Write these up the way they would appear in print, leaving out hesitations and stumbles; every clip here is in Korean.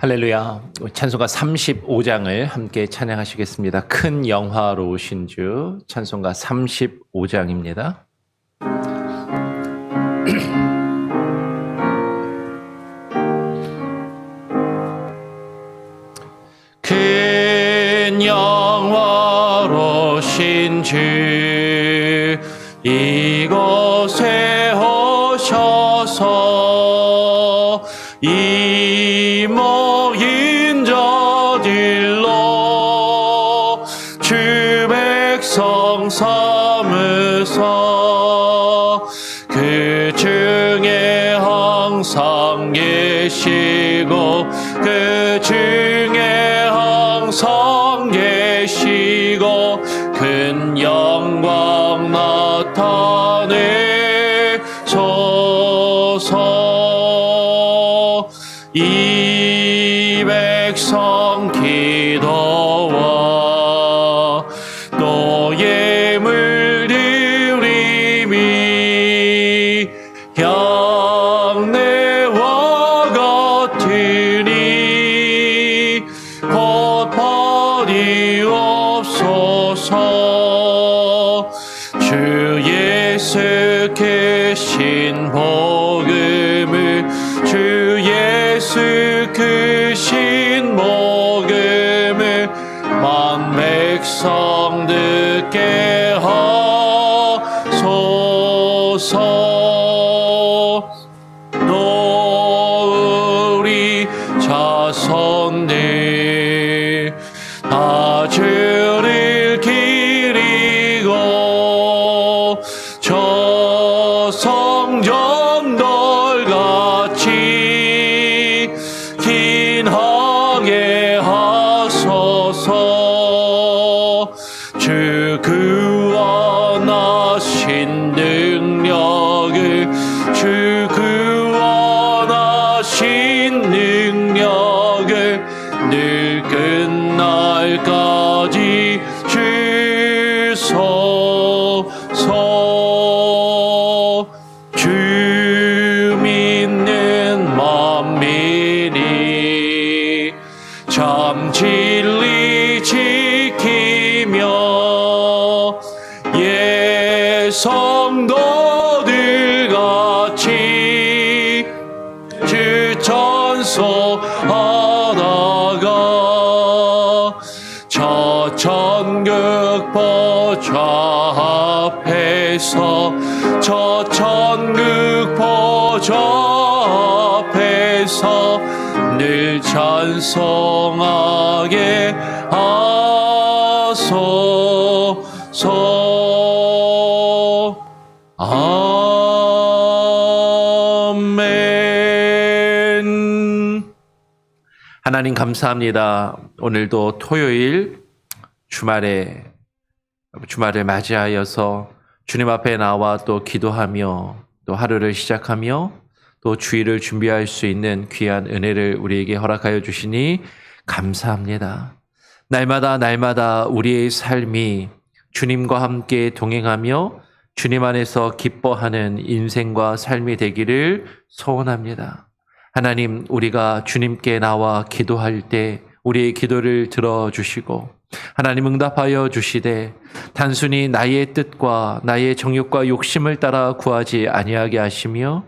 할렐루야. 찬송가 35장을 함께 찬양하시겠습니다. 큰 영화로우신 주 찬송가 35장입니다. 큰 영화로우신 주 이곳에 오셔서 이 모인 자들로 주 백성 삼으사 그 중에 항상 계시고 그 중에 항상 계시고 큰 영광 나타내소서. 이 백성 기도와 또 예물 드림이 향내와 같으니 곧 버리옵소서. 주 예수 계신 복음을 주 예수 크신 복음을 만 백성 듣게 하소서. 또 우리 자손들 다 주를 기리고 저 성전들 같이 긴하게 하소서. 주 구원하신 능력을 주 구원하신 능력을 늘 끝날까지 주소서. 주 믿는 만민이 참 진리 지키며 예 성도들 같이 주 찬송하다가 저 천국 보좌 앞에서 저 천국 보좌 앞에서 늘 찬송하게 하소서. 아멘. 하나님 감사합니다. 오늘도 토요일 주말을 맞이하여서 주님 앞에 나와 또 기도하며 또 하루를 시작하며 또 주일을 준비할 수 있는 귀한 은혜를 우리에게 허락하여 주시니 감사합니다. 날마다 우리의 삶이 주님과 함께 동행하며 주님 안에서 기뻐하는 인생과 삶이 되기를 소원합니다. 하나님, 우리가 주님께 나와 기도할 때 우리의 기도를 들어주시고 하나님 응답하여 주시되 단순히 나의 뜻과 나의 정욕과 욕심을 따라 구하지 아니하게 하시며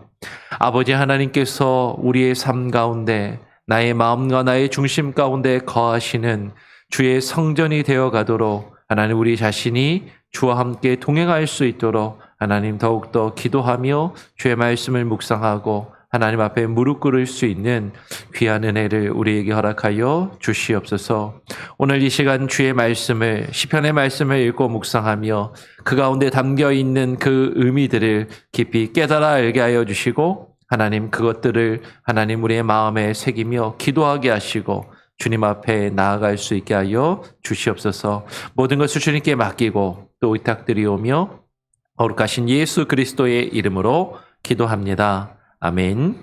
아버지 하나님께서 우리의 삶 가운데 나의 마음과 나의 중심 가운데 거하시는 주의 성전이 되어 가도록 하나님 우리 자신이 주와 함께 동행할 수 있도록 하나님 더욱더 기도하며 주의 말씀을 묵상하고 하나님 앞에 무릎 꿇을 수 있는 귀한 은혜를 우리에게 허락하여 주시옵소서. 오늘 이 시간 주의 말씀을 시편의 말씀을 읽고 묵상하며 그 가운데 담겨있는 그 의미들을 깊이 깨달아 알게 하여 주시고 하나님 그것들을 하나님 우리의 마음에 새기며 기도하게 하시고 주님 앞에 나아갈 수 있게 하여 주시옵소서. 모든 것을 주님께 맡기고 또 의탁드리오며 거룩하신 예수 그리스도의 이름으로 기도합니다. 아멘.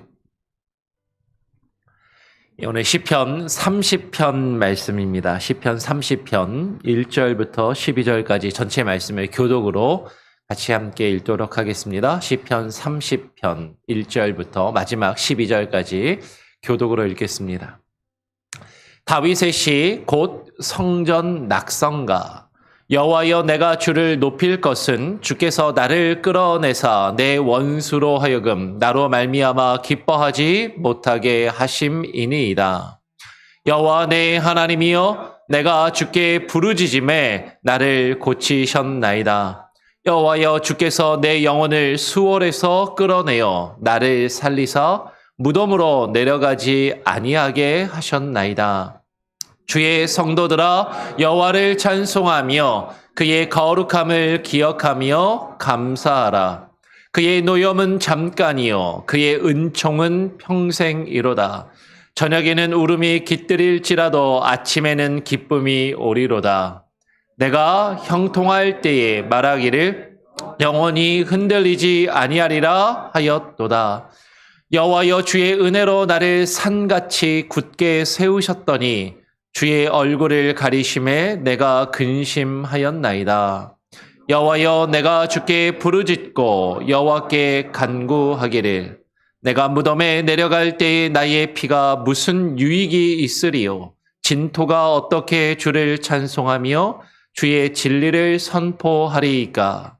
오늘 시편 30편 말씀입니다. 시편 30편 1절부터 12절까지 전체 말씀을 교독으로 같이 함께 읽도록 하겠습니다. 시편 30편 1절부터 마지막 12절까지 교독으로 읽겠습니다. 다윗의 시 곧 성전 낙성가. 여호와여, 내가 주를 높일 것은 주께서 나를 끌어내사 내 원수로 하여금 나로 말미암아 기뻐하지 못하게 하심이니이다. 여호와 내 하나님이여, 내가 주께 부르짖음에 나를 고치셨나이다. 여호와여, 주께서 내 영혼을 수월에서 끌어내어 나를 살리사 무덤으로 내려가지 아니하게 하셨나이다. 주의 성도들아, 여호와를 찬송하며 그의 거룩함을 기억하며 감사하라. 그의 노염은 잠깐이요 그의 은총은 평생이로다. 저녁에는 울음이 깃들일지라도 아침에는 기쁨이 오리로다. 내가 형통할 때에 말하기를 영원히 흔들리지 아니하리라 하였도다. 여호와여, 주의 은혜로 나를 산같이 굳게 세우셨더니 주의 얼굴을 가리심에 내가 근심하였나이다. 여호와여, 내가 주께 부르짖고 여호와께 간구하기를 내가 무덤에 내려갈 때에 나의 피가 무슨 유익이 있으리요? 진토가 어떻게 주를 찬송하며 주의 진리를 선포하리이까?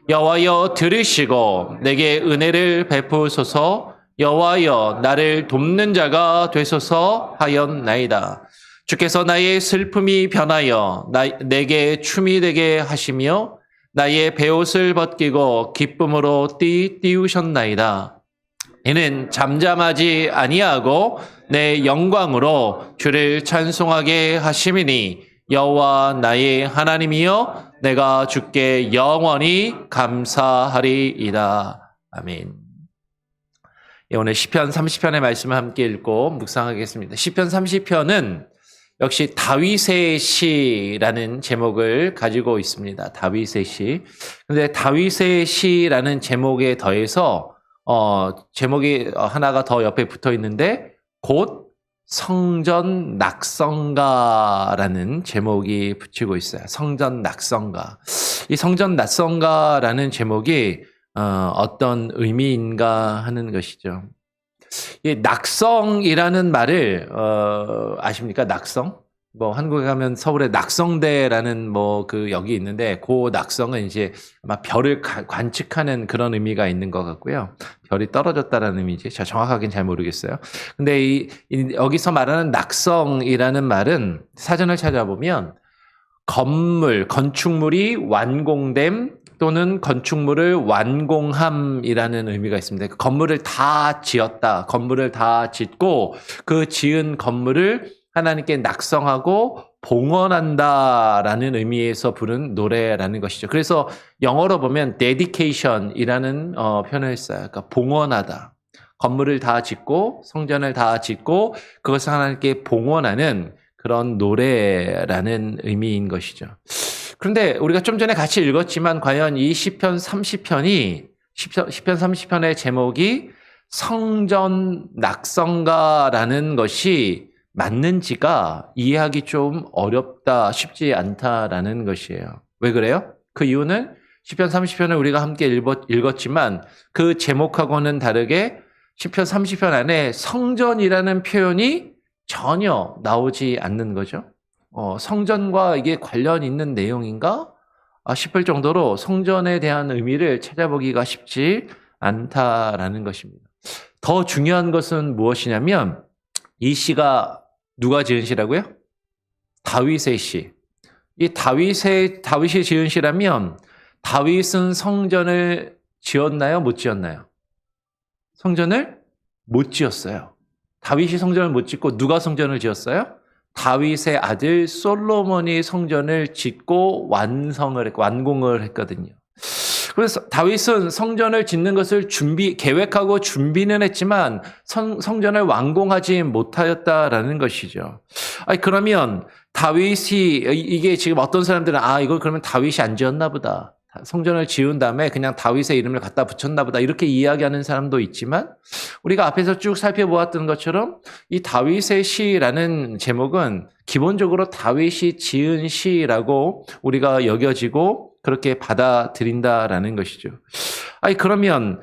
여호와여, 들으시고 내게 은혜를 베푸소서. 여호와여, 나를 돕는 자가 되소서 하였나이다. 주께서 나의 슬픔이 변하여 내게 춤이 되게 하시며 나의 베옷을 벗기고 기쁨으로 띄우셨나이다. 이는 잠잠하지 아니하고 내 영광으로 주를 찬송하게 하심이니 여호와 나의 하나님이여, 내가 주께 영원히 감사하리이다. 아멘. 오늘 시편 30편의 말씀을 함께 읽고 묵상하겠습니다. 시편 30편은 역시 다윗의 시라는 제목을 가지고 있습니다. 다윗의 시. 근데 다윗의 시라는 제목에 더해서 제목이 하나가 더 옆에 붙어 있는데 곧 성전 낙성가라는 제목이 붙이고 있어요. 성전 낙성가. 이 성전 낙성가라는 제목이 어떤 의미인가 하는 것이죠. 이 낙성이라는 말을 아십니까? 낙성? 뭐 한국에 가면 서울에 낙성대라는 여기 있는데 그 낙성은 이제 아마 별을 관측하는 그런 의미가 있는 것 같고요. 별이 떨어졌다라는 의미지. 저 정확하게는 잘 모르겠어요. 근데 여기서 말하는 낙성이라는 말은 사전을 찾아보면 건축물이 완공됨 또는 건축물을 완공함이라는 의미가 있습니다. 건물을 다 지었다. 건물을 다 짓고 그 지은 건물을 하나님께 낙성하고 봉헌한다라는 의미에서 부른 노래라는 것이죠. 그래서 영어로 보면 dedication이라는 표현을 써요. 그러니까 봉헌하다. 건물을 다 짓고 성전을 다 짓고 그것을 하나님께 봉헌하는 그런 노래라는 의미인 것이죠. 그런데 우리가 좀 전에 같이 읽었지만 과연 이 시편 30편의 제목이 성전 낙성가라는 것이 맞는지가 이해하기 좀 어렵다, 쉽지 않다라는 것이에요. 왜 그래요? 그 이유는 시편 30편을 우리가 함께 읽었지만 그 제목하고는 다르게 시편 30편 안에 성전이라는 표현이 전혀 나오지 않는 거죠. 성전과 이게 관련 있는 내용인가 싶을 정도로 성전에 대한 의미를 찾아보기가 쉽지 않다라는 것입니다. 더 중요한 것은 무엇이냐면 이 시가 누가 지은 시라고요? 다윗의 시. 이 다윗이 지은 시라면 다윗은 성전을 지었나요? 못 지었나요? 성전을 못 지었어요. 다윗이 성전을 못 짓고 누가 성전을 지었어요? 다윗의 아들 솔로몬이 성전을 짓고 완공을 했거든요. 그래서 다윗은 성전을 짓는 것을 계획하고 준비는 했지만 성전을 완공하지 못하였다라는 것이죠. 그러면 다윗이 이게 지금 어떤 사람들은 이걸 그러면 다윗이 안 지었나 보다. 성전을 지은 다음에 그냥 다윗의 이름을 갖다 붙였나 보다. 이렇게 이야기하는 사람도 있지만 우리가 앞에서 쭉 살펴보았던 것처럼 이 다윗의 시라는 제목은 기본적으로 다윗이 지은 시라고 우리가 여겨지고 그렇게 받아들인다라는 것이죠. 그러면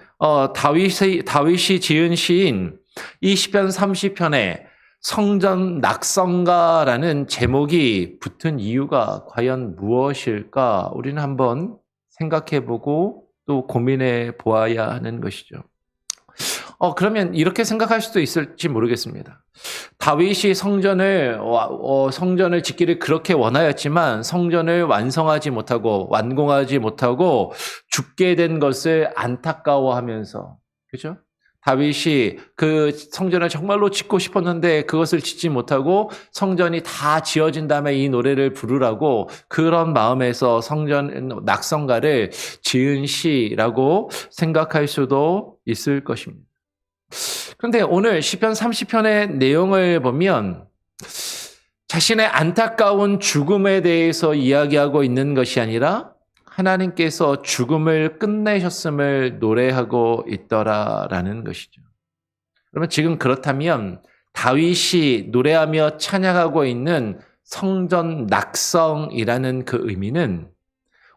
다윗이 지은 시인 이 시편 30편에 성전 낙성가라는 제목이 붙은 이유가 과연 무엇일까? 우리는 한번 생각해보고 또 고민해 보아야 하는 것이죠. 그러면 이렇게 생각할 수도 있을지 모르겠습니다. 다윗이 성전을 짓기를 그렇게 원하였지만 성전을 완성하지 못하고 완공하지 못하고 죽게 된 것을 안타까워하면서, 그죠? 다윗이 그 성전을 정말로 짓고 싶었는데 그것을 짓지 못하고 성전이 다 지어진 다음에 이 노래를 부르라고 그런 마음에서 성전 낙성가를 지은 시라고 생각할 수도 있을 것입니다. 그런데 오늘 시편 30편의 내용을 보면 자신의 안타까운 죽음에 대해서 이야기하고 있는 것이 아니라 하나님께서 죽음을 끝내셨음을 노래하고 있더라라는 것이죠. 그러면 지금 그렇다면 다윗이 노래하며 찬양하고 있는 성전 낙성이라는 그 의미는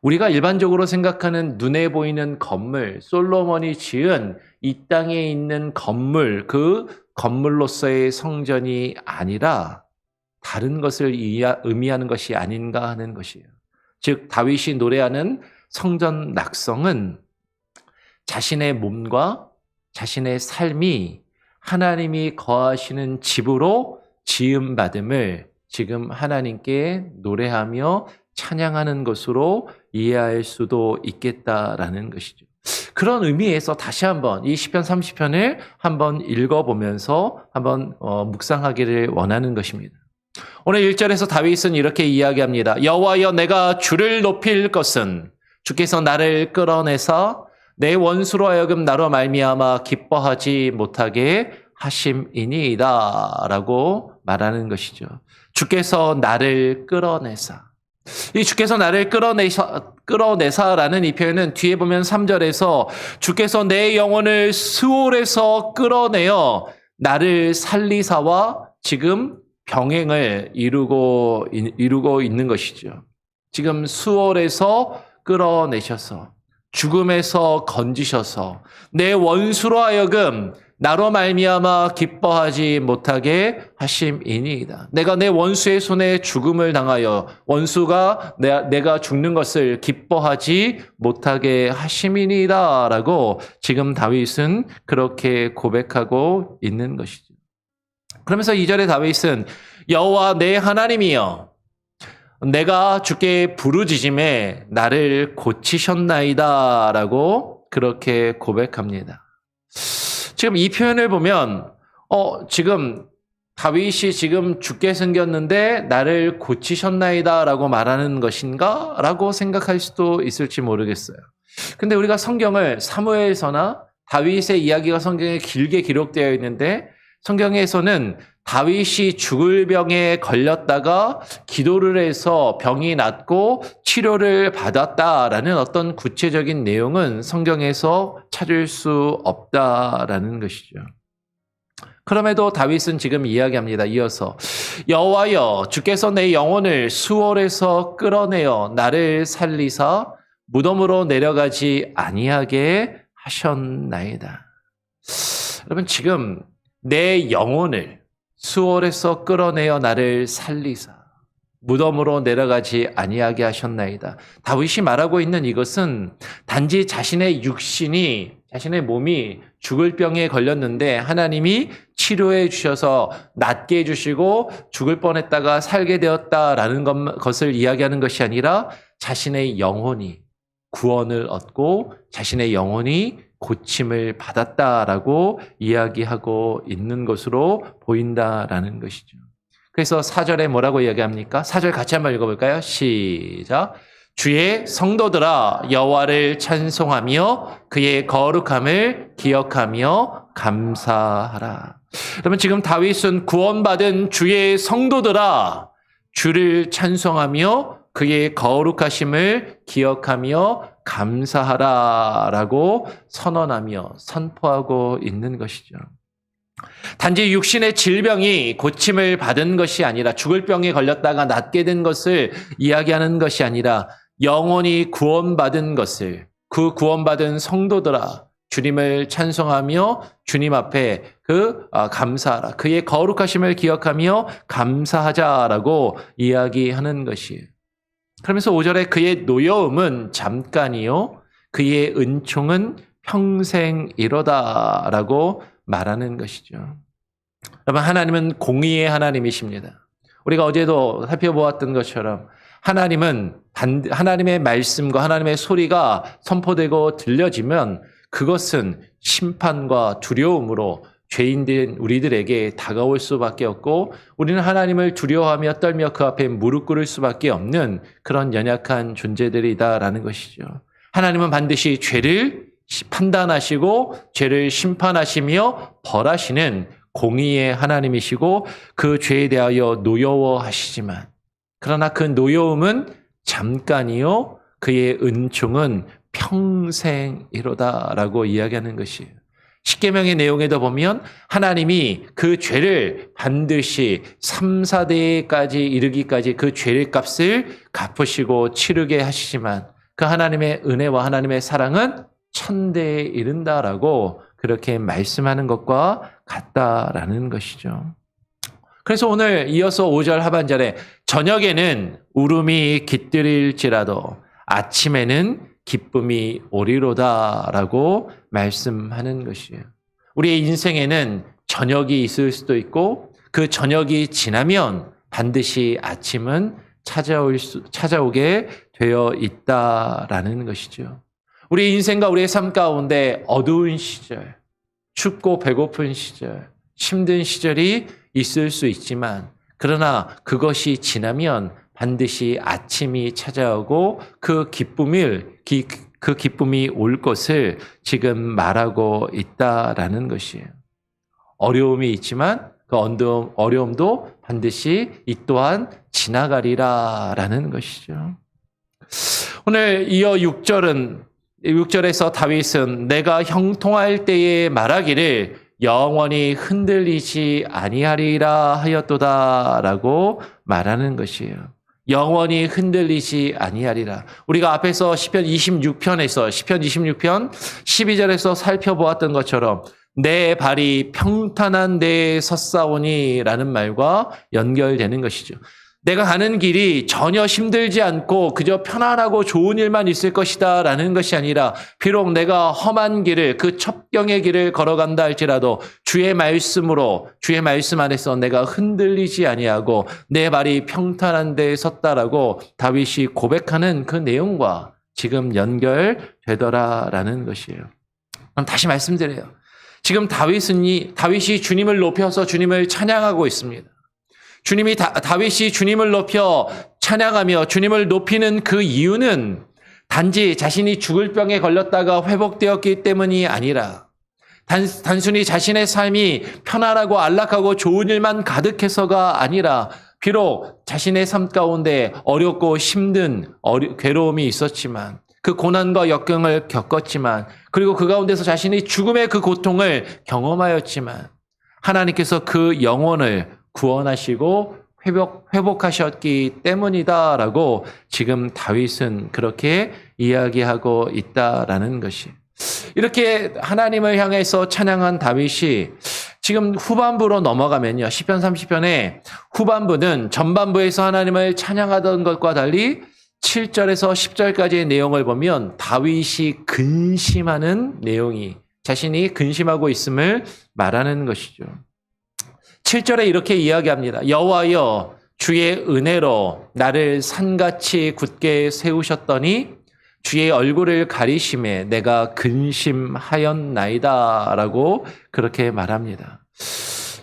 우리가 일반적으로 생각하는 눈에 보이는 건물, 솔로몬이 지은 이 땅에 있는 건물, 그 건물로서의 성전이 아니라 다른 것을 의미하는 것이 아닌가 하는 것이에요. 즉 다윗이 노래하는 성전 낙성은 자신의 몸과 자신의 삶이 하나님이 거하시는 집으로 지음받음을 지금 하나님께 노래하며 찬양하는 것으로 이해할 수도 있겠다라는 것이죠. 그런 의미에서 다시 한번 이 시편 30편을 한번 읽어보면서 한번 묵상하기를 원하는 것입니다. 오늘 1절에서 다윗은 이렇게 이야기합니다. 여호와여, 내가 주를 높일 것은 주께서 나를 끌어내사 내 원수로 하여금 나로 말미암아 기뻐하지 못하게 하심이니이다 라고 말하는 것이죠. 주께서 나를 끌어내사. 이 주께서 나를 끌어내사라는 이 표현은 뒤에 보면 3절에서 주께서 내 영혼을 스올에서 끌어내어 나를 살리사와 지금 병행을 이루고 있는 것이죠. 지금 수월에서 끌어내셔서 죽음에서 건지셔서 내 원수로 하여금 나로 말미암아 기뻐하지 못하게 하심이니이다. 내가 내 원수의 손에 죽음을 당하여 원수가 내가 죽는 것을 기뻐하지 못하게 하심이니이다 라고 지금 다윗은 그렇게 고백하고 있는 것이죠. 그러면서 2절에 다윗은 여호와 내 하나님이여, 내가 주께 부르짖음에 나를 고치셨나이다 라고 그렇게 고백합니다. 지금 이 표현을 보면 지금 다윗이 지금 죽게 생겼는데 나를 고치셨나이다 라고 말하는 것인가? 라고 생각할 수도 있을지 모르겠어요. 근데 우리가 성경을 사무엘서나 다윗의 이야기가 성경에 길게 기록되어 있는데 성경에서는 다윗이 죽을 병에 걸렸다가 기도를 해서 병이 낫고 치료를 받았다라는 어떤 구체적인 내용은 성경에서 찾을 수 없다라는 것이죠. 그럼에도 다윗은 지금 이야기합니다. 이어서 여호와여, 주께서 내 영혼을 수월에서 끌어내어 나를 살리사 무덤으로 내려가지 아니하게 하셨나이다. 여러분, 지금 내 영혼을 수월에서 끌어내어 나를 살리사 무덤으로 내려가지 아니하게 하셨나이다. 다윗이 말하고 있는 이것은 단지 자신의 육신이, 자신의 몸이 죽을 병에 걸렸는데 하나님이 치료해 주셔서 낫게 해주시고 죽을 뻔했다가 살게 되었다라는 것을 이야기하는 것이 아니라 자신의 영혼이 구원을 얻고 자신의 영혼이 고침을 받았다라고 이야기하고 있는 것으로 보인다라는 것이죠. 그래서 4절에 뭐라고 이야기합니까? 4절 같이 한번 읽어볼까요? 시작. 주의 성도들아, 여호와를 찬송하며 그의 거룩함을 기억하며 감사하라. 그러면 지금 다윗은 구원받은 주의 성도들아, 주를 찬송하며 그의 거룩하심을 기억하며 감사하라라고 선언하며 선포하고 있는 것이죠. 단지 육신의 질병이 고침을 받은 것이 아니라 죽을 병에 걸렸다가 낫게 된 것을 이야기하는 것이 아니라 영혼이 구원받은 것을, 그 구원받은 성도들아, 주님을 찬송하며 주님 앞에 감사하라. 그의 거룩하심을 기억하며 감사하자라고 이야기하는 것이에요. 그러면서 5절에 그의 노여움은 잠깐이요 그의 은총은 평생이로다라고 말하는 것이죠. 여러분, 하나님은 공의의 하나님이십니다. 우리가 어제도 살펴보았던 것처럼 하나님의 말씀과 하나님의 소리가 선포되고 들려지면 그것은 심판과 두려움으로 죄인된 우리들에게 다가올 수밖에 없고 우리는 하나님을 두려워하며 떨며 그 앞에 무릎 꿇을 수밖에 없는 그런 연약한 존재들이다라는 것이죠. 하나님은 반드시 죄를 판단하시고 죄를 심판하시며 벌하시는 공의의 하나님이시고 그 죄에 대하여 노여워하시지만 그러나 그 노여움은 잠깐이요 그의 은총은 평생이로다라고 이야기하는 것이에요. 십계명의 내용에도 보면 하나님이 그 죄를 반드시 3, 4대까지 이르기까지 그 죄의 값을 갚으시고 치르게 하시지만 그 하나님의 은혜와 하나님의 사랑은 1000대에 이른다라고 그렇게 말씀하는 것과 같다라는 것이죠. 그래서 오늘 이어서 5절 하반절에 저녁에는 울음이 깃들일지라도 아침에는 기쁨이 오리로다라고 말씀하는 것이에요. 우리의 인생에는 저녁이 있을 수도 있고 그 저녁이 지나면 반드시 아침은 찾아오게 되어 있다라는 것이죠. 우리 인생과 우리의 삶 가운데 어두운 시절, 춥고 배고픈 시절, 힘든 시절이 있을 수 있지만 그러나 그것이 지나면 반드시 아침이 찾아오고 그 기쁨이 올 것을 지금 말하고 있다라는 것이에요. 어려움이 있지만 그 어려움도 반드시 이 또한 지나가리라라는 것이죠. 오늘 이어 6절에서 다윗은 내가 형통할 때에 말하기를 영원히 흔들리지 아니하리라 하였도다라고 말하는 것이에요. 영원히 흔들리지 아니하리라. 우리가 앞에서 시편 26편 12절에서 살펴보았던 것처럼 내 발이 평탄한 데에 섰사오니라는 말과 연결되는 것이죠. 내가 가는 길이 전혀 힘들지 않고 그저 편안하고 좋은 일만 있을 것이다 라는 것이 아니라 비록 내가 험한 길을 그 첩경의 길을 걸어간다 할지라도 주의 말씀 안에서 내가 흔들리지 아니하고 내 발이 평탄한 데에 섰다라고 다윗이 고백하는 그 내용과 지금 연결되더라라는 것이에요. 그럼 다시 말씀드려요. 지금 다윗이 주님을 높여서 주님을 찬양하고 있습니다. 다윗이 주님을 높여 찬양하며 주님을 높이는 그 이유는 단지 자신이 죽을 병에 걸렸다가 회복되었기 때문이 아니라 단순히 자신의 삶이 편안하고 안락하고 좋은 일만 가득해서가 아니라 비록 자신의 삶 가운데 어렵고 힘든 괴로움이 있었지만 그 고난과 역경을 겪었지만 그리고 그 가운데서 자신이 죽음의 그 고통을 경험하였지만 하나님께서 그 영혼을 구원하시고 회복하셨기 때문이다라고 지금 다윗은 그렇게 이야기하고 있다라는 것이. 이렇게 하나님을 향해서 찬양한 다윗이 지금 후반부로 넘어가면요. 시편 30편의 후반부는 전반부에서 하나님을 찬양하던 것과 달리 7절에서 10절까지의 내용을 보면 다윗이 근심하는 내용이 자신이 근심하고 있음을 말하는 것이죠. 7절에 이렇게 이야기합니다. 여호와여 주의 은혜로 나를 산같이 굳게 세우셨더니 주의 얼굴을 가리심에 내가 근심하였나이다 라고 그렇게 말합니다.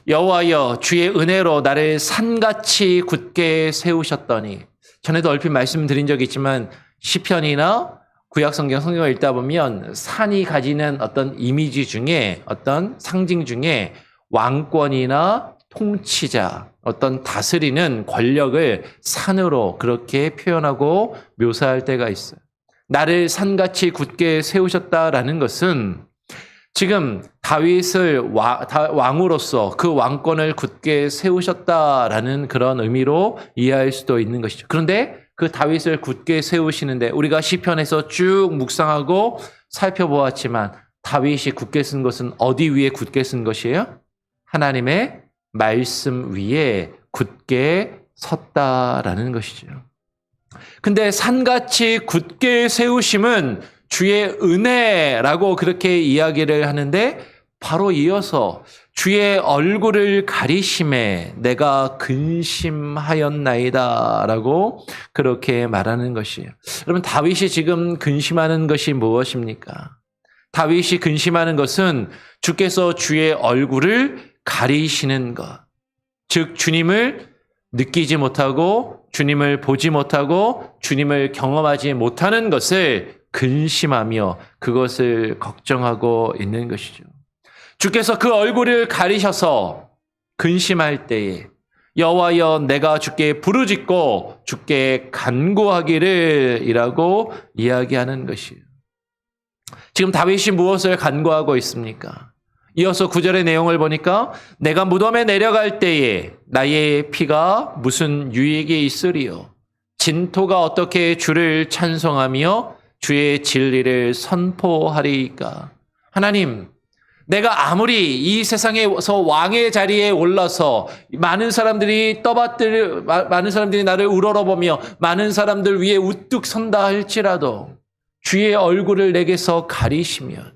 여호와여 주의 은혜로 나를 산같이 굳게 세우셨더니 전에도 얼핏 말씀드린 적이 있지만 시편이나 구약성경 성경을 읽다 보면 산이 가지는 어떤 이미지 중에 어떤 상징 중에 왕권이나 통치자, 어떤 다스리는 권력을 산으로 그렇게 표현하고 묘사할 때가 있어요. 나를 산같이 굳게 세우셨다라는 것은 지금 다윗을 왕으로서 그 왕권을 굳게 세우셨다라는 그런 의미로 이해할 수도 있는 것이죠. 그런데 그 다윗을 굳게 세우시는데 우리가 시편에서 쭉 묵상하고 살펴보았지만 다윗이 굳게 쓴 것은 어디 위에 굳게 쓴 것이에요? 하나님의 말씀 위에 굳게 섰다라는 것이죠. 근데 산같이 굳게 세우심은 주의 은혜라고 그렇게 이야기를 하는데 바로 이어서 주의 얼굴을 가리심에 내가 근심하였나이다 라고 그렇게 말하는 것이에요. 여러분, 다윗이 지금 근심하는 것이 무엇입니까? 다윗이 근심하는 것은 주께서 주의 얼굴을 가리시는 것, 즉 주님을 느끼지 못하고 주님을 보지 못하고 주님을 경험하지 못하는 것을 근심하며 그것을 걱정하고 있는 것이죠. 주께서 그 얼굴을 가리셔서 근심할 때에 여호와여 내가 주께 부르짖고 주께 간구하기를 이라고 이야기하는 것이에요. 지금 다윗이 무엇을 간구하고 있습니까? 이어서 9절의 내용을 보니까 내가 무덤에 내려갈 때에 나의 피가 무슨 유익이 있으리요? 진토가 어떻게 주를 찬송하며 주의 진리를 선포하리이까? 하나님, 내가 아무리 이 세상에서 왕의 자리에 올라서 많은 사람들이 나를 우러러보며 많은 사람들 위에 우뚝 선다 할지라도 주의 얼굴을 내게서 가리시면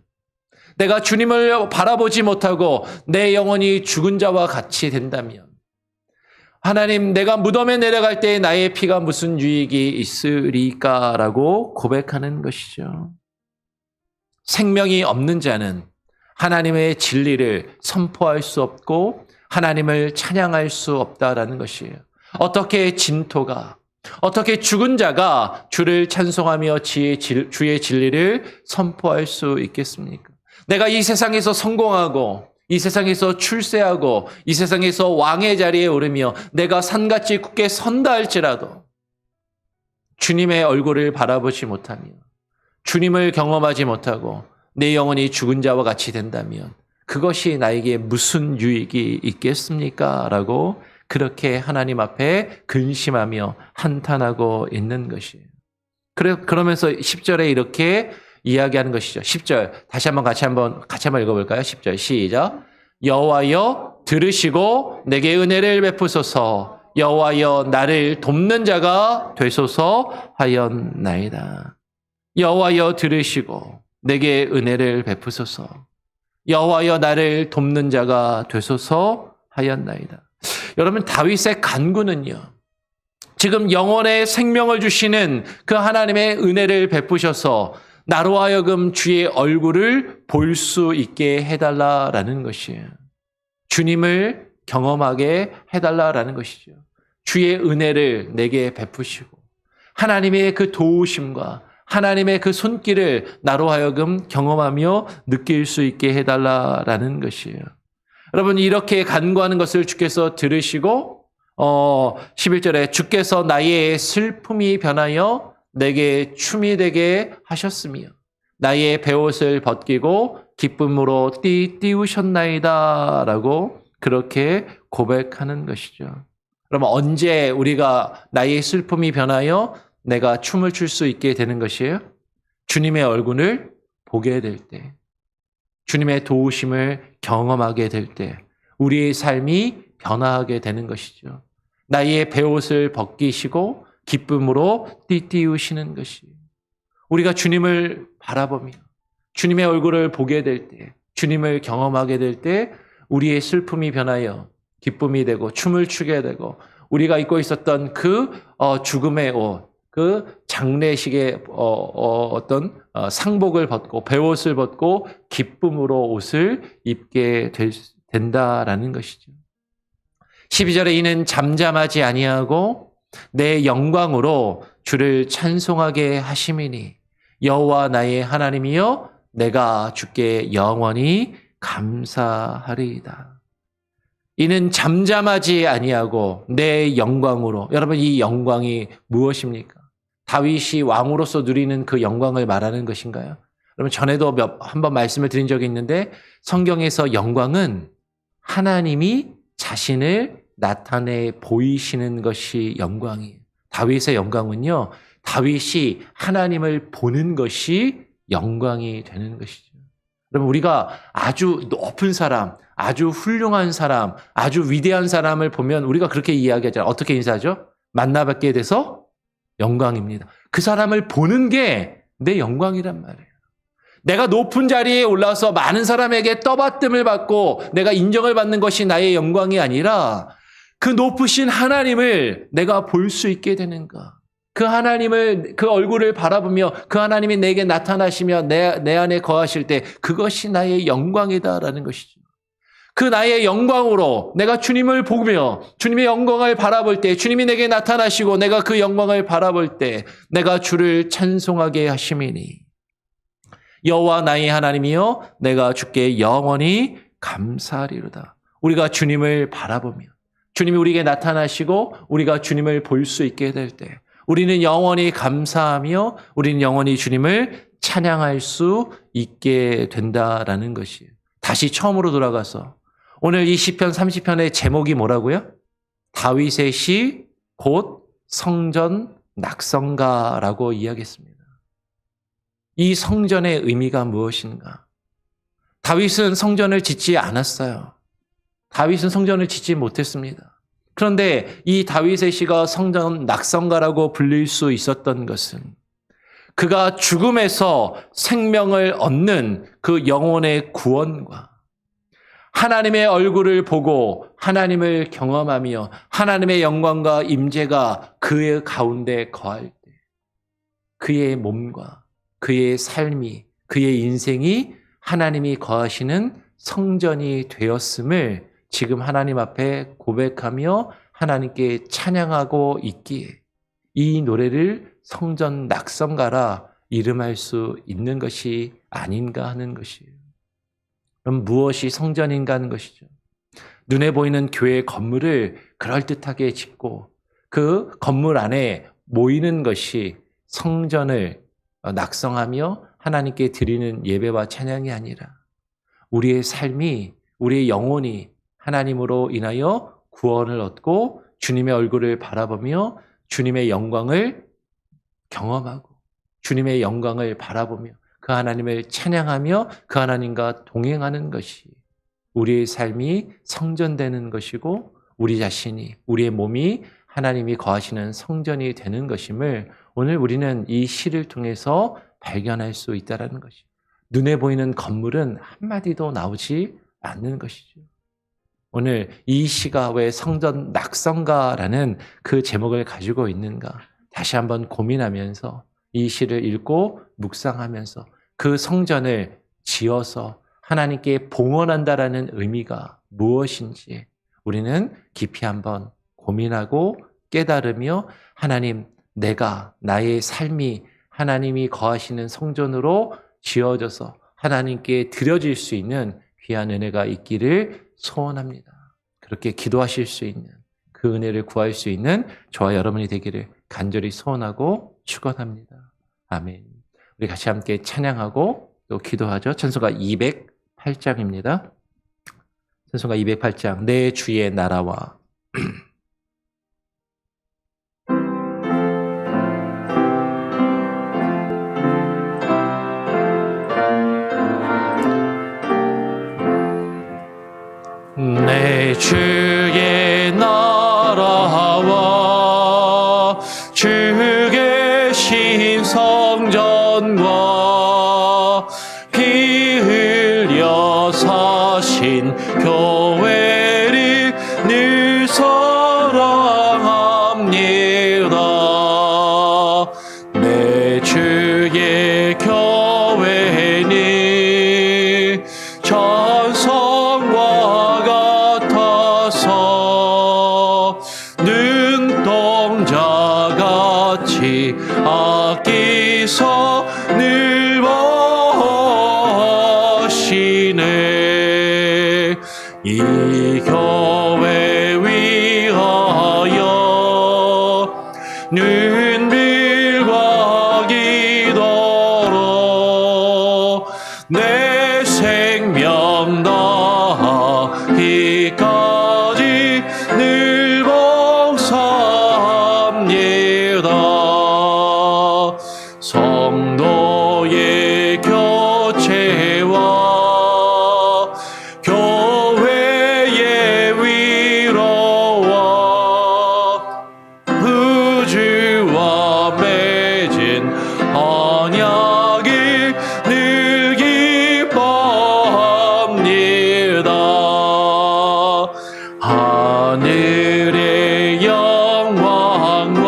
내가 주님을 바라보지 못하고 내 영혼이 죽은 자와 같이 된다면 하나님, 내가 무덤에 내려갈 때 나의 피가 무슨 유익이 있으리까라고 고백하는 것이죠. 생명이 없는 자는 하나님의 진리를 선포할 수 없고 하나님을 찬양할 수 없다라는 것이에요. 어떻게 진토가, 어떻게 죽은 자가 주를 찬송하며 주의 진리를 선포할 수 있겠습니까? 내가 이 세상에서 성공하고 이 세상에서 출세하고 이 세상에서 왕의 자리에 오르며 내가 산같이 굳게 선다 할지라도 주님의 얼굴을 바라보지 못하며 주님을 경험하지 못하고 내 영혼이 죽은 자와 같이 된다면 그것이 나에게 무슨 유익이 있겠습니까? 라고 그렇게 하나님 앞에 근심하며 한탄하고 있는 것이에요. 그러면서 10절에 이렇게 이야기하는 것이죠. 10절 다시 한번 같이 한번 읽어볼까요? 10절 시작. 여호와여 들으시고 내게 은혜를 베푸소서. 여호와여 나를 돕는 자가 되소서 하였나이다. 여호와여 들으시고 내게 은혜를 베푸소서. 여호와여 나를 돕는 자가 되소서 하였나이다. 여러분, 다윗의 간구는요, 지금 영혼의 생명을 주시는 그 하나님의 은혜를 베푸셔서 나로 하여금 주의 얼굴을 볼 수 있게 해달라라는 것이에요. 주님을 경험하게 해달라라는 것이죠. 주의 은혜를 내게 베푸시고 하나님의 그 도우심과 하나님의 그 손길을 나로 하여금 경험하며 느낄 수 있게 해달라라는 것이에요. 여러분, 이렇게 간구하는 것을 주께서 들으시고 11절에 주께서 나의 슬픔이 변하여 내게 춤이 되게 하셨으며 나의 베옷을 벗기고 기쁨으로 띄우셨나이다 라고 그렇게 고백하는 것이죠. 그러면 언제 우리가 나의 슬픔이 변하여 내가 춤을 출 수 있게 되는 것이에요? 주님의 얼굴을 보게 될 때, 주님의 도우심을 경험하게 될 때 우리의 삶이 변화하게 되는 것이죠. 나의 베옷을 벗기시고 기쁨으로 띄우시는 것이, 우리가 주님을 바라보며 주님의 얼굴을 보게 될 때, 주님을 경험하게 될 때 우리의 슬픔이 변하여 기쁨이 되고 춤을 추게 되고 우리가 입고 있었던 그 죽음의 옷, 그 장례식의 어떤 상복을 벗고 베옷을 벗고 기쁨으로 옷을 입게 된다라는 것이죠. 12절에 이는 잠잠하지 아니하고 내 영광으로 주를 찬송하게 하심이니 여호와 나의 하나님이여 내가 주께 영원히 감사하리이다. 이는 잠잠하지 아니하고 내 영광으로, 여러분 이 영광이 무엇입니까? 다윗이 왕으로서 누리는 그 영광을 말하는 것인가요? 여러분 전에도 한 번 말씀을 드린 적이 있는데 성경에서 영광은 하나님이 자신을 나타내 보이시는 것이 영광이에요. 다윗의 영광은요, 다윗이 하나님을 보는 것이 영광이 되는 것이죠. 그럼 우리가 아주 높은 사람, 아주 훌륭한 사람, 아주 위대한 사람을 보면 우리가 그렇게 이야기하잖아요. 어떻게 인사하죠? 만나뵙게 돼서 영광입니다. 그 사람을 보는 게 내 영광이란 말이에요. 내가 높은 자리에 올라서 많은 사람에게 떠받듦을 받고 내가 인정을 받는 것이 나의 영광이 아니라 그 높으신 하나님을 내가 볼 수 있게 되는가. 그 하나님을, 그 얼굴을 바라보며 그 하나님이 내게 나타나시며 내 안에 거하실 때 그것이 나의 영광이다라는 것이죠. 그 나의 영광으로 내가 주님을 보며 주님의 영광을 바라볼 때 주님이 내게 나타나시고 내가 그 영광을 바라볼 때 내가 주를 찬송하게 하심이니 여호와 나의 하나님이여 내가 주께 영원히 감사하리로다. 우리가 주님을 바라보며 주님이 우리에게 나타나시고 우리가 주님을 볼 수 있게 될 때 우리는 영원히 감사하며 우리는 영원히 주님을 찬양할 수 있게 된다라는 것이에요. 다시 처음으로 돌아가서 오늘 이 시편 30편의 제목이 뭐라고요? 다윗의 시 곧 성전 낙성가라고 이야기했습니다. 이 성전의 의미가 무엇인가? 다윗은 성전을 짓지 않았어요. 다윗은 성전을 짓지 못했습니다. 그런데 이 다윗의 시가 성전 낙성가라고 불릴 수 있었던 것은 그가 죽음에서 생명을 얻는 그 영혼의 구원과 하나님의 얼굴을 보고 하나님을 경험하며 하나님의 영광과 임재가 그의 가운데 거할 때 그의 몸과 그의 삶이 그의 인생이 하나님이 거하시는 성전이 되었음을 지금 하나님 앞에 고백하며 하나님께 찬양하고 있기에 이 노래를 성전 낙성가라 이름할 수 있는 것이 아닌가 하는 것이에요. 그럼 무엇이 성전인가 하는 것이죠. 눈에 보이는 교회 건물을 그럴듯하게 짓고 그 건물 안에 모이는 것이 성전을 낙성하며 하나님께 드리는 예배와 찬양이 아니라 우리의 삶이 우리의 영혼이 하나님으로 인하여 구원을 얻고 주님의 얼굴을 바라보며 주님의 영광을 경험하고 주님의 영광을 바라보며 그 하나님을 찬양하며 그 하나님과 동행하는 것이 우리의 삶이 성전되는 것이고 우리 자신이 우리의 몸이 하나님이 거하시는 성전이 되는 것임을 오늘 우리는 이 시를 통해서 발견할 수 있다는 것이죠. 눈에 보이는 건물은 한마디도 나오지 않는 것이죠. 오늘 이 시가 왜 성전 낙성가라는 그 제목을 가지고 있는가 다시 한번 고민하면서 이 시를 읽고 묵상하면서 그 성전을 지어서 하나님께 봉헌한다라는 의미가 무엇인지 우리는 깊이 한번 고민하고 깨달으며 하나님 내가 나의 삶이 하나님이 거하시는 성전으로 지어져서 하나님께 드려질 수 있는 귀한 은혜가 있기를 소원합니다. 그렇게 기도하실 수 있는 그 은혜를 구할 수 있는 저와 여러분이 되기를 간절히 소원하고 축원합니다. 아멘. 우리 같이 함께 찬양하고 또 기도하죠. 찬송가 208장입니다. 찬송가 208장 내 주의 나라와 내 주의 나라와 주 계신 성전과 피 흘려 사신 교회를 늘 사랑합니다. 내 주의 교회는 천성과 같아서 눈동자같이 아끼서 늘 보시네. 이 교회 위하여 눈물과 기도로 내 생명 다하기까지 늘 봉사합니다. 성도의 교체와 하늘의 영광과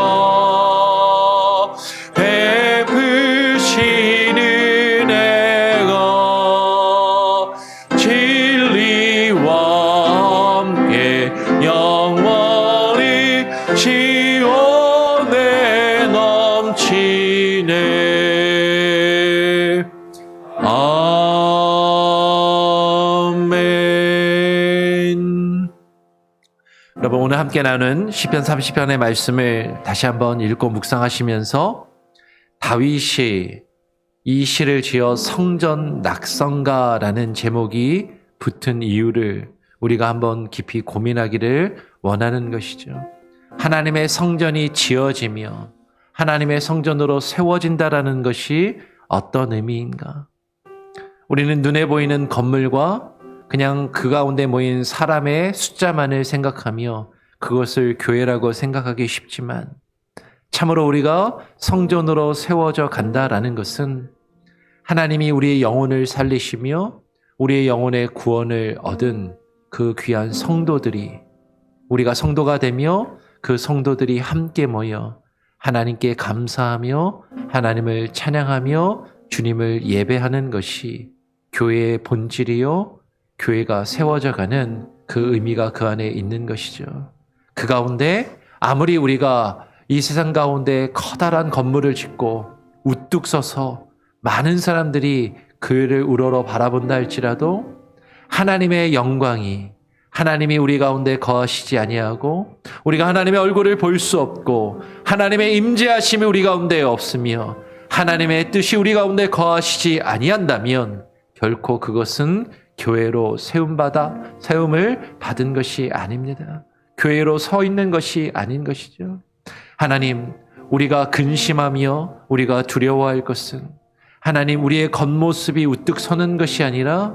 베푸신 은혜가 진리와 함께 영원히 시온에 넘치네. 아멘. 여러분, 오늘 함께 나눈 시편 30편의 말씀을 다시 한번 읽고 묵상하시면서 다윗이 이 시를 지어 성전 낙성가라는 제목이 붙은 이유를 우리가 한번 깊이 고민하기를 원하는 것이죠. 하나님의 성전이 지어지며 하나님의 성전으로 세워진다라는 것이 어떤 의미인가? 우리는 눈에 보이는 건물과 그냥 그 가운데 모인 사람의 숫자만을 생각하며 그것을 교회라고 생각하기 쉽지만 참으로 우리가 성전으로 세워져 간다라는 것은 하나님이 우리의 영혼을 살리시며 우리의 영혼의 구원을 얻은 그 귀한 성도들이, 우리가 성도가 되며 그 성도들이 함께 모여 하나님께 감사하며 하나님을 찬양하며 주님을 예배하는 것이 교회의 본질이요 교회가 세워져 가는 그 의미가 그 안에 있는 것이죠. 그 가운데 아무리 우리가 이 세상 가운데 커다란 건물을 짓고 우뚝 서서 많은 사람들이 그를 우러러 바라본다 할지라도 하나님의 영광이, 하나님이 우리 가운데 거하시지 아니하고 우리가 하나님의 얼굴을 볼 수 없고 하나님의 임재하심이 우리 가운데 없으며 하나님의 뜻이 우리 가운데 거하시지 아니한다면 결코 그것은 교회로 세움을 받은 것이 아닙니다. 교회로 서 있는 것이 아닌 것이죠. 하나님, 우리가 근심하며 우리가 두려워할 것은 하나님 우리의 겉모습이 우뚝 서는 것이 아니라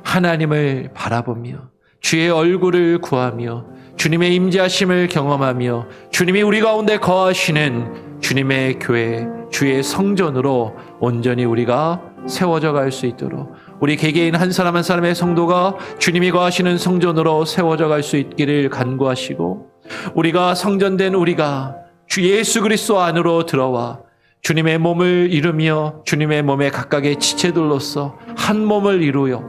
하나님을 바라보며 주의 얼굴을 구하며 주님의 임재하심을 경험하며 주님이 우리 가운데 거하시는 주님의 교회, 주의 성전으로 온전히 우리가 세워져 갈 수 있도록 우리 개개인 한 사람 한 사람의 성도가 주님이 거하시는 성전으로 세워져 갈 수 있기를 간구하시고 우리가 성전된 우리가 주 예수 그리스도 안으로 들어와 주님의 몸을 이루며 주님의 몸의 각각의 지체들로서 한 몸을 이루어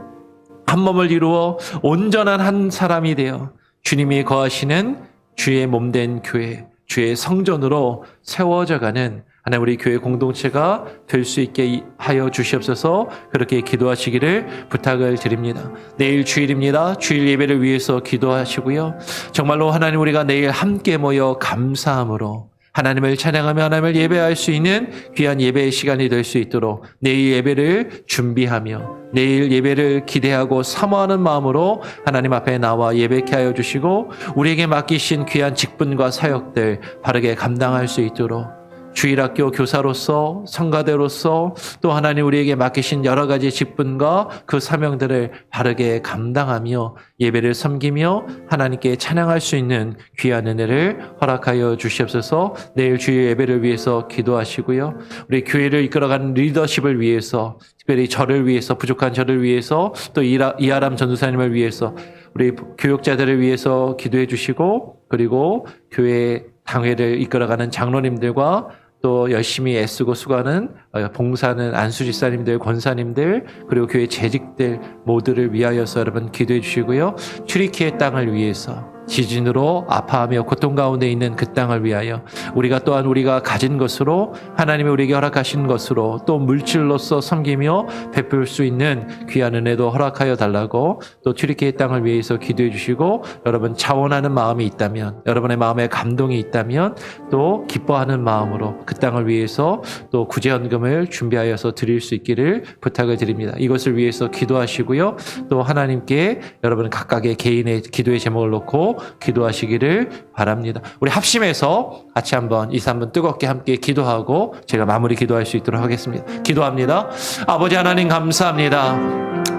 온전한 한 사람이 되어 주님이 거하시는 주의 몸된 교회, 주의 성전으로 세워져 가는 하나님 우리 교회 공동체가 될 수 있게 하여 주시옵소서. 그렇게 기도하시기를 부탁을 드립니다. 내일 주일입니다. 주일 예배를 위해서 기도하시고요. 정말로 하나님 우리가 내일 함께 모여 감사함으로 하나님을 찬양하며 하나님을 예배할 수 있는 귀한 예배의 시간이 될 수 있도록 내일 예배를 준비하며 내일 예배를 기대하고 사모하는 마음으로 하나님 앞에 나와 예배케 하여 주시고 우리에게 맡기신 귀한 직분과 사역들 바르게 감당할 수 있도록 주일학교 교사로서 성가대로서 또 하나님 우리에게 맡기신 여러 가지 직분과 그 사명들을 바르게 감당하며 예배를 섬기며 하나님께 찬양할 수 있는 귀한 은혜를 허락하여 주시옵소서. 내일 주일 예배를 위해서 기도하시고요. 우리 교회를 이끌어가는 리더십을 위해서 특별히 저를 위해서 부족한 저를 위해서 또 이하람 전도사님을 위해서 우리 교육자들을 위해서 기도해 주시고 그리고 교회 당회를 이끌어가는 장로님들과 또 열심히 애쓰고 수고하는 봉사는 안수집사님들, 권사님들 그리고 교회 재직들 모두를 위하여서 여러분 기도해 주시고요. 튀르키예 땅을 위해서 지진으로 아파하며 고통 가운데 있는 그 땅을 위하여 우리가 또한 우리가 가진 것으로 하나님이 우리에게 허락하신 것으로 또 물질로서 섬기며 베풀 수 있는 귀한 은혜도 허락하여 달라고 또 튀르키예 땅을 위해서 기도해 주시고 여러분 자원하는 마음이 있다면 여러분의 마음에 감동이 있다면 또 기뻐하는 마음으로 그 땅을 위해서 또 구제헌금을 준비하여서 드릴 수 있기를 부탁을 드립니다. 이것을 위해서 기도하시고요. 또 하나님께 여러분 각각의 개인의 기도의 제목을 놓고 기도하시기를 바랍니다. 우리 합심해서 같이 한번 2, 3분 뜨겁게 함께 기도하고 제가 마무리 기도할 수 있도록 하겠습니다. 기도합니다. 아버지 하나님 감사합니다.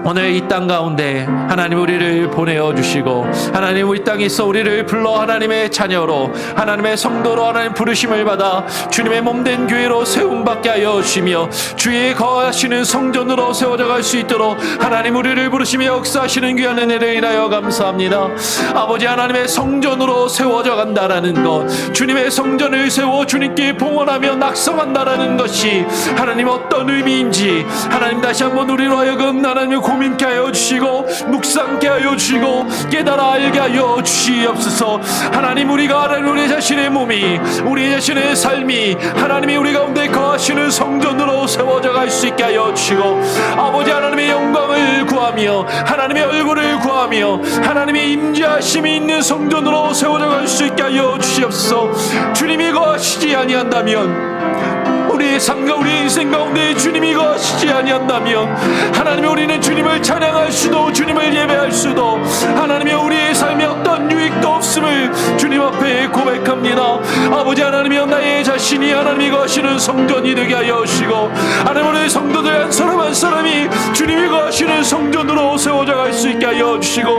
오늘 이 땅 가운데 하나님 우리를 보내어 주시고 하나님 우리 땅에 있어 우리를 불러 하나님의 자녀로 하나님의 성도로 하나님 부르심을 받아 주님의 몸된 교회로 세움받게 하여 주시며 주의 거하시는 성전으로 세워져 갈 수 있도록 하나님 우리를 부르시며 역사하시는 귀한 은혜를 인하여 감사합니다. 아버지 하나님의 성전으로 세워져 간다라는 것, 주님의 성전을 세워 주님께 봉헌하며 낙성한다라는 것이 하나님 어떤 의미인지 하나님 다시 한번 우리로 하여금 하나님을 고민케 하여 주시고 묵상케 하여 주시고 깨달아 알게 하여 주시옵소서. 하나님 우리가 하나님 우리 자신의 몸이 우리 자신의 삶이 하나님이 우리 가운데 거하시는 성전으로 세워져 갈 수 있게 하여 주시고 아버지 하나님의 영광을 구하며 하나님의 얼굴을 구하며 하나님의 임재하심이 있는 성전으로 세워져 갈 수 있게 하여 주시옵소서. 주님이 거하시지 아니한다면 우리의 삶과 우리의 인생 가운데 주님이 거하시지 아니한다면 하나님이 우리는 주님을 찬양할 수도 주님을 예배할 수도 하나님이 우리의 삶에 어떤 유익도 없음을 주님 앞에 고백합니다. 아버지 하나님이여 나의 자신이 하나님이 거하시는 성전이 되게 하여 주시고 하나님 우리의 성도들 한 사람 한 사람이 주님이 거하시는 성전으로 세워져 갈 수 있게 하여 주시고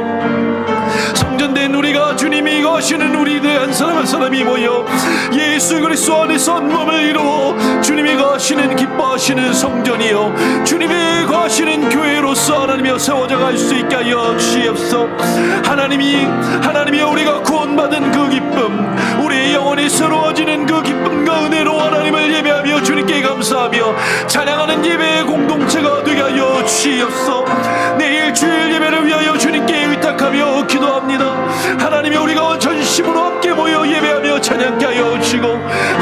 성전된 우리가 주님이 거하시는 우리들 한 사람 한 사람이 모여 예수 그리스도 안에서 한 몸을 이루어 주님이 거하시는 기뻐하시는 성전이요 주님이 거하시는 교회로서 하나님이여 세워져 갈 수 있게 하여 주시옵소서. 하나님이 우리가 구원받은 그 기쁨 우리의 영혼이 새로워지는 그 기쁨과 은혜로 하나님을 예배하며 주님께 감사하며 찬양하는 예배의 공동체가 되게 하여 주시옵소서. 내일 주일 예배를 위하여 주님께 의탁하며 기도합니다. 하나님이 우리가 전심으로 함께 모여 예배하며 찬양케 하여 주시고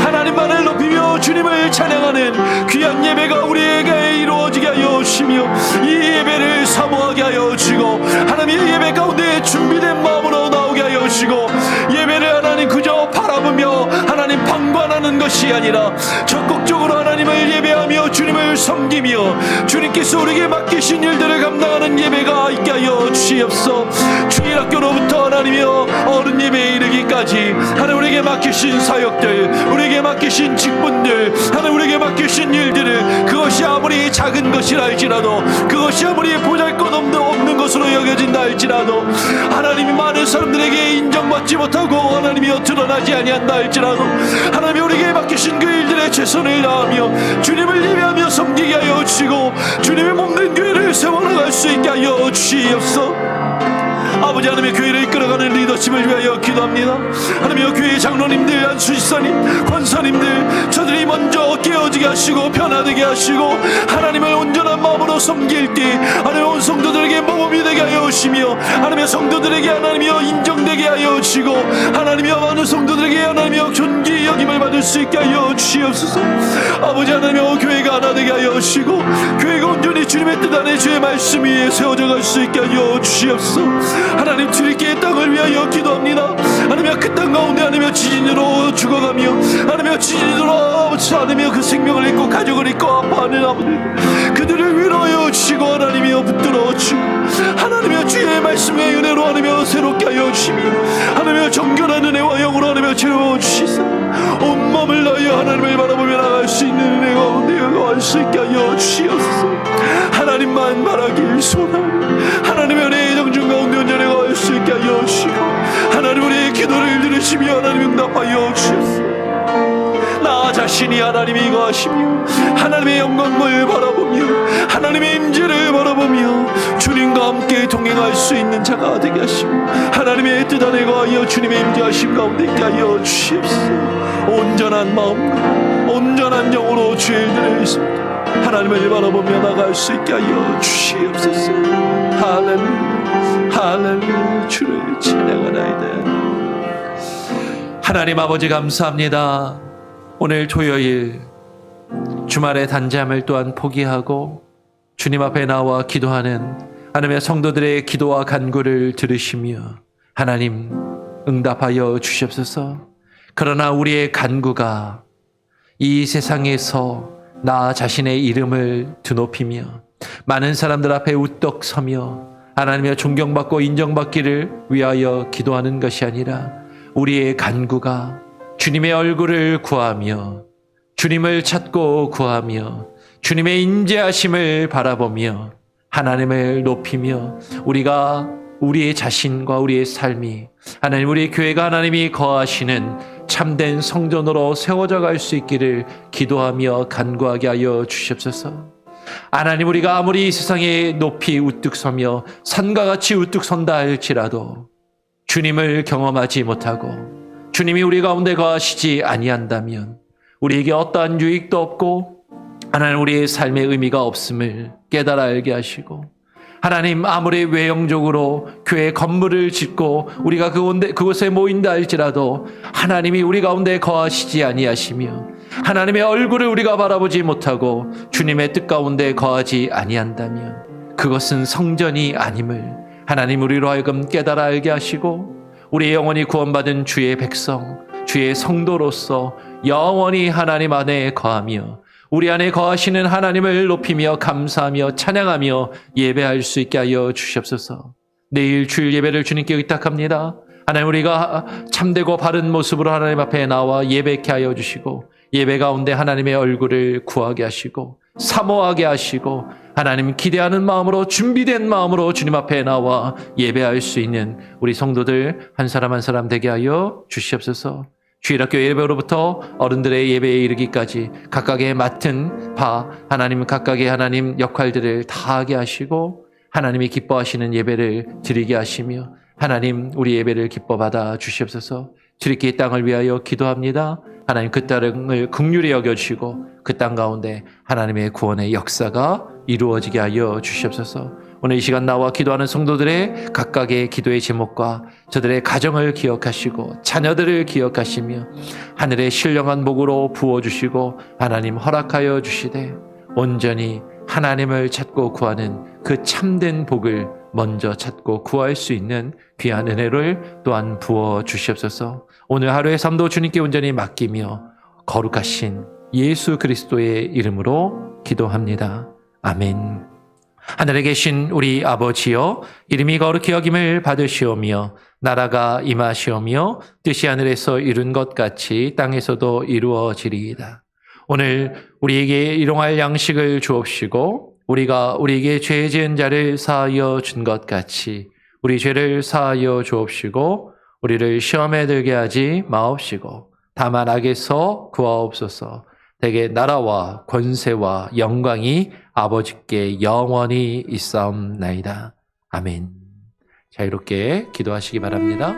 하나님만을 높이며 주님을 찬양하는 귀한 예배가 우리에게 이루어지게 하여 주시며 이 예배를 사모하게 하여 주시고 하나님의 예배 가운데 준비된 마음으로 나오게 하여 주시고 예배를 하나님 그저 바라보며 하나님 방관하는 것이 아니라 적극적으로 하나님을 예배하며 주님을 섬기며 주님께서 우리에게 맡기신 일들을 감당하는 예배가 있게 하여 주시옵소서. 주일학교로부터 하나님이여 어른 예배에 이르기까지 하나님 우리에게 맡기신 사역들 우리에게 맡기신 직분들 하나님 우리에게 맡기신 일들을 그것이 아무리 작은 것이라 할지라도 그것이 아무리 보잘것없는 것으로 여겨진다 할지라도 하나님이 많은 사람들에게 인정받지 못하고 하나님이여 드러나지 아니한다 할지라도 하나님이 우리에게 맡기신 그 일들에 최선을 다하며 주님을 예배하며 섬기게 하여 주시고 주님의 몸된 교회를 세워나갈 수 있게 하여 주시옵소서. 아버지 하나님의 교회를 이끌어가는 리더십을 위하여 기도합니다. 하나님의 교회의 장로님들 안수지사님 권사님들 저들이 먼저 깨어지게 하시고 변화되게 하시고 하나님을 온전한 마음으로 섬길 때 하나님의 온 성도들에게 모범이 되게 하여 주시며 하나님의 성도들에게 하나님이여 인정되게 하여 주시고 하나님이여 많은 성도들에게 하나님이여 존귀 여김을 받을 수 있게 하여 주시옵소서. 아버지 하나님이여 교회가 하나 되게 하여 주시고 교회가 온전히 주님의 뜻 안에 주의 말씀 위에 세워져 갈 수 있게 하여 주시옵소서. 하나님 주님께 땅을 위하여 기도합니다. 하나님이여 그 땅 가운데 하나님이여 지진으로 죽어가며 하나님이여 지진으로 하나님이여 그 생명을 잃고 가족을 잃고 아파하는 아버지 그들을 위로하여 주시고 하나님이여 붙들어 주시고 하나님이여 주의 말씀의 은혜로 하나님이여 새롭게 하여 주시며 하나님이여 정결한 은혜와 영으로 하나님이여 채워주시사 온 마음을 다하여 하나님을 바라보며 나갈 수 있는 은혜 가운데 거할 수 있게 하여 주시옵소서. 하나님만 바라길 소원하니 하나님의 은혜의 정중 가운데 온전히 거할 수 있게 하여 주시고 하나님 우리의 기도를 들으시며 하나님 응답하여 주시옵소서. 나 자신이 하나님이 거하시며 하나님의 영광을 바라보며 하나님의 임재를 바라보며 주님과 함께 동행할 수 있는 자가 되게 하시고 하나님의 뜻 안에 거하여 주님의 임재하심 가운데 있게 하여 주시옵소서. 온전한 마음과 온전한 영으로 주의 일들을 하나님을 바라보며 나갈 수 있게 하여 주시옵소서. 할렐루야 할렐루야 주를 찬양하나이다. 하나님 아버지 감사합니다. 오늘 토요일 주말의 단잠을 또한 포기하고 주님 앞에 나와 기도하는 하나님의 성도들의 기도와 간구를 들으시며 하나님 응답하여 주시옵소서. 그러나 우리의 간구가 이 세상에서 나 자신의 이름을 드높이며 많은 사람들 앞에 우떡 서며 하나님의 존경받고 인정받기를 위하여 기도하는 것이 아니라 우리의 간구가 주님의 얼굴을 구하며 주님을 찾고 구하며 주님의 인재하심을 바라보며 하나님을 높이며 우리가 우리의 자신과 우리의 삶이 하나님, 우리의 교회가 하나님이 거하시는 참된 성전으로 세워져 갈 수 있기를 기도하며 간구하게 하여 주시옵소서. 하나님, 우리가 아무리 이 세상에 높이 우뚝 서며 산과 같이 우뚝 선다 할지라도 주님을 경험하지 못하고 주님이 우리 가운데 거하시지 아니한다면 우리에게 어떠한 유익도 없고 하나님, 우리의 삶의 의미가 없음을 깨달아 알게 하시고, 하나님, 아무리 외형적으로 교회 건물을 짓고 우리가 그곳에 모인다 할지라도 하나님이 우리 가운데 거하시지 아니하시며 하나님의 얼굴을 우리가 바라보지 못하고 주님의 뜻 가운데 거하지 아니한다면 그것은 성전이 아님을 하나님, 우리로 하여금 깨달아 알게 하시고 우리의 영원히 구원받은 주의 백성, 주의 성도로서 영원히 하나님 안에 거하며 우리 안에 거하시는 하나님을 높이며 감사하며 찬양하며 예배할 수 있게 하여 주시옵소서. 내일 주일 예배를 주님께 의탁합니다. 하나님, 우리가 참되고 바른 모습으로 하나님 앞에 나와 예배케 하여 주시고 예배 가운데 하나님의 얼굴을 구하게 하시고 사모하게 하시고 하나님, 기대하는 마음으로 준비된 마음으로 주님 앞에 나와 예배할 수 있는 우리 성도들 한 사람 한 사람 되게 하여 주시옵소서. 주일학교 예배로부터 어른들의 예배에 이르기까지 각각의 맡은 바 하나님, 각각의 하나님 역할들을 다하게 하시고 하나님이 기뻐하시는 예배를 드리게 하시며 하나님, 우리 예배를 기뻐 받아 주시옵소서. 주님께 이 땅을 위하여 기도합니다. 하나님, 그 땅을 긍휼히 여겨주시고 그 땅 가운데 하나님의 구원의 역사가 이루어지게 하여 주시옵소서. 오늘 이 시간 나와 기도하는 성도들의 각각의 기도의 제목과 저들의 가정을 기억하시고 자녀들을 기억하시며 하늘의 신령한 복으로 부어주시고 하나님 허락하여 주시되 온전히 하나님을 찾고 구하는 그 참된 복을 먼저 찾고 구할 수 있는 귀한 은혜를 또한 부어 주시옵소서. 오늘 하루의 삶도 주님께 온전히 맡기며 거룩하신 예수 그리스도의 이름으로 기도합니다. 아멘. 하늘에 계신 우리 아버지여, 이름이 거룩히 여김을 받으시오며 나라가 임하시오며 뜻이 하늘에서 이룬 것 같이 땅에서도 이루어지리이다. 오늘 우리에게 일용할 양식을 주옵시고 우리가 우리에게 죄 지은 자를 사하여 준 것 같이 우리 죄를 사하여 주옵시고 우리를 시험에 들게 하지 마옵시고 다만 악에서 구하옵소서. 대개 나라와 권세와 영광이 아버지께 영원히 있사옵나이다. 아멘. 자유롭게 기도하시기 바랍니다.